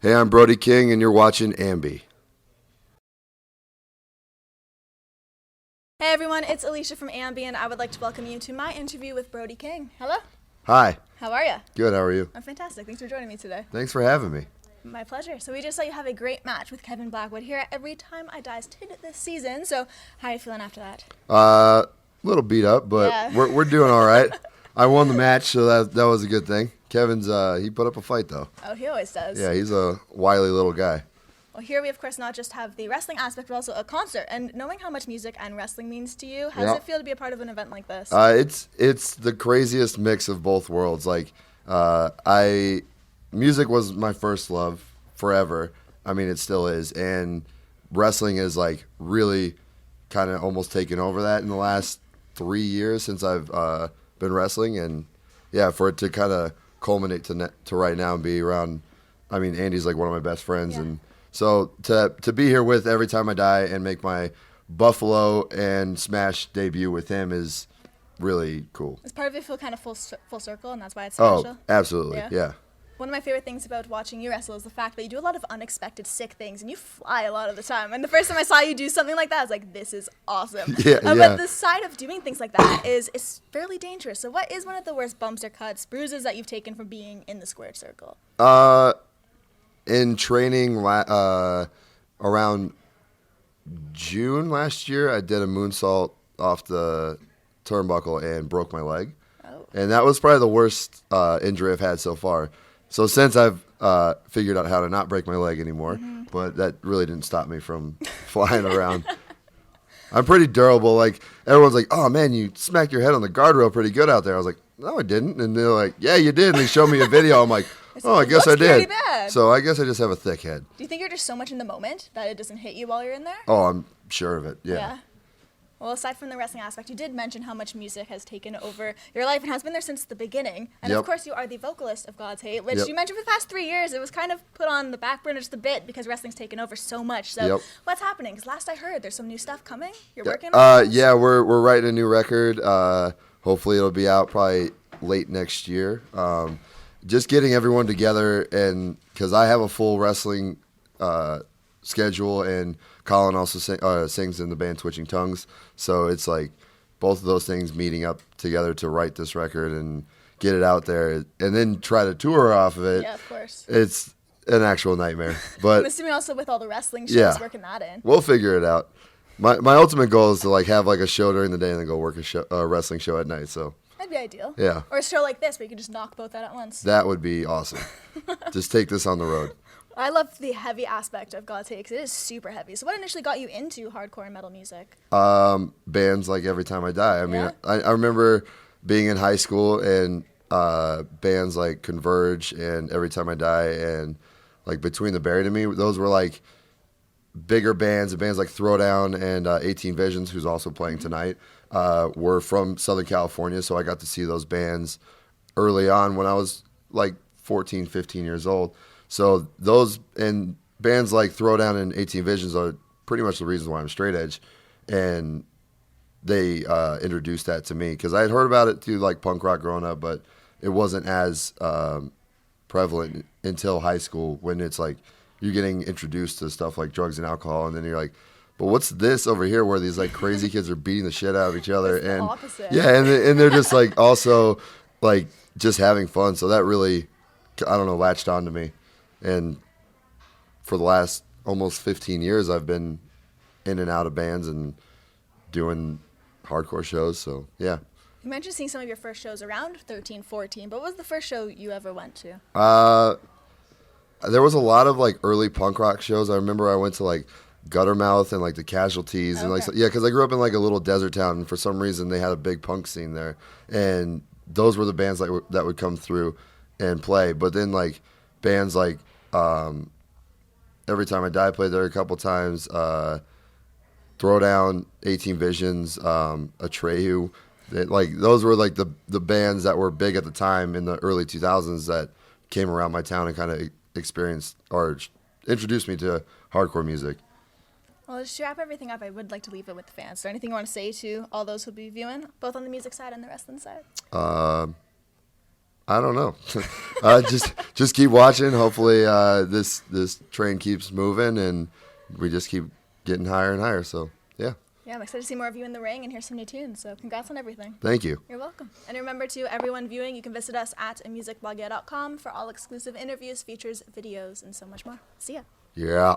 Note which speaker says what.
Speaker 1: Hey, I'm Brody King, and you're watching AMBY.
Speaker 2: Hey everyone, it's Alicia from AMBY, and I would like to welcome you to my interview with Brody King. Hello.
Speaker 1: Hi.
Speaker 2: How are you?
Speaker 1: Good, how are you?
Speaker 2: I'm fantastic. Thanks for joining me today.
Speaker 1: Thanks for having me.
Speaker 2: My pleasure. So we just saw you have a great match with Kevin Blackwood here at Every Time I Die's Tid this season. So how are you feeling after that?
Speaker 1: A little beat up, but
Speaker 2: Yeah.
Speaker 1: we're doing all right. I won the match, so that was a good thing. Kevin's he put up a fight though.
Speaker 2: Oh, he always does.
Speaker 1: Yeah, he's a wily little guy.
Speaker 2: Well, here we of course not just have the wrestling aspect, but also a concert. And knowing how much music and wrestling means to you, how does it feel to be a part of an event like this?
Speaker 1: It's the craziest mix of both worlds. Like music was my first love forever. I mean, it still is, and wrestling is like really kind of almost taken over that in the last 3 years since I've been wrestling, and yeah, for it to kind of culminate to right now and be around. I mean, Andy's like one of my best friends, and so to be here with Every Time I Die and make my Buffalo and Smash debut with him is really cool.
Speaker 2: It's part of it feel kind of full circle, and that's why it's special.
Speaker 1: Oh, absolutely, yeah.
Speaker 2: One of my favorite things about watching you wrestle is the fact that you do a lot of unexpected sick things, and you fly a lot of the time. And the first time I saw you do something like that, I was like, this is awesome. But the side of doing things like that is fairly dangerous. So what is one of the worst bumps or cuts, bruises that you've taken from being in the squared circle?
Speaker 1: In training around June last year, I did a moonsault off the turnbuckle and broke my leg.
Speaker 2: Oh.
Speaker 1: And that was probably the worst injury I've had so far. So since I've figured out how to not break my leg anymore, but that really didn't stop me from flying around. I'm pretty durable. Like, everyone's like, oh, man, you smacked your head on the guardrail pretty good out there. I was like, no, I didn't. And they're like, yeah, you did. And they showed me a video. I'm like, oh, I guess I did.
Speaker 2: Bad.
Speaker 1: So I guess I just have a thick head.
Speaker 2: Do you think you're just so much in the moment that it doesn't hit you while you're in there?
Speaker 1: Oh, I'm sure of it, yeah.
Speaker 2: Well, aside from the wrestling aspect, you did mention how much music has taken over your life and has been there since the beginning. And of course, you are the vocalist of God's Hate, which you mentioned for the past 3 years. It was kind of put on the back burner just a bit because wrestling's taken over so much. So what's happening? Because last I heard, there's some new stuff coming. You're working on it?
Speaker 1: Yeah, we're writing a new record. Hopefully it'll be out probably late next year. Just getting everyone together, and because I have a full wrestling schedule, and Colin also sings in the band Twitching Tongues, so it's like both of those things meeting up together to write this record and get it out there, and then try to tour off of it.
Speaker 2: Yeah, of course.
Speaker 1: It's an actual nightmare. But
Speaker 2: I'm assuming also with all the wrestling shows, working that in.
Speaker 1: We'll figure it out. My ultimate goal is to like have like a show during the day and then go work a wrestling show at night. So
Speaker 2: that'd be ideal.
Speaker 1: Yeah.
Speaker 2: Or a show like this where you could just knock both out at once.
Speaker 1: That would be awesome. Just take this on the road.
Speaker 2: I love the heavy aspect of God's Hate because it is super heavy. So what initially got you into hardcore and metal music?
Speaker 1: Bands like Every Time I Die. I mean, I remember being in high school and bands like Converge and Every Time I Die and like Between the Buried and Me. Those were like bigger bands. And bands like Throwdown and 18 Visions, who's also playing tonight, were from Southern California. So I got to see those bands early on when I was like 14, 15 years old. So those and bands like Throwdown and 18 Visions are pretty much the reasons why I'm straight edge, and they introduced that to me because I had heard about it through like punk rock growing up, but it wasn't as prevalent until high school when it's like you're getting introduced to stuff like drugs and alcohol, and then you're like, but what's this over here where these like crazy kids are beating the shit out of each other,
Speaker 2: it's
Speaker 1: and
Speaker 2: the opposite.
Speaker 1: and they're just like also like just having fun. So that really, I don't know, latched on to me. And for the last almost 15 years, I've been in and out of bands and doing hardcore shows. So, yeah.
Speaker 2: You mentioned seeing some of your first shows around 13, 14, but what was the first show you ever went to?
Speaker 1: There was a lot of like early punk rock shows. I remember I went to like Guttermouth and like the Casualties and like because I grew up in like a little desert town, and for some reason they had a big punk scene there, and those were the bands that would come through and play. But then like bands like Every Time I Die played there a couple times. Throwdown, 18 Visions, Atreyu. Like those were like the bands that were big at the time in the early 2000s that came around my town and kind of experienced or introduced me to hardcore music.
Speaker 2: Well, just to wrap everything up, I would like to leave it with the fans. Is there anything you want to say to all those who'll be viewing, both on the music side and the wrestling side?
Speaker 1: I don't know. Just keep watching. Hopefully, this train keeps moving, and we just keep getting higher and higher. So, yeah.
Speaker 2: Yeah, I'm excited to see more of you in the ring and hear some new tunes. So, congrats on everything.
Speaker 1: Thank you.
Speaker 2: You're welcome. And remember, to everyone viewing, you can visit us at musicblogger.com for all exclusive interviews, features, videos, and so much more. See ya.
Speaker 1: Yeah.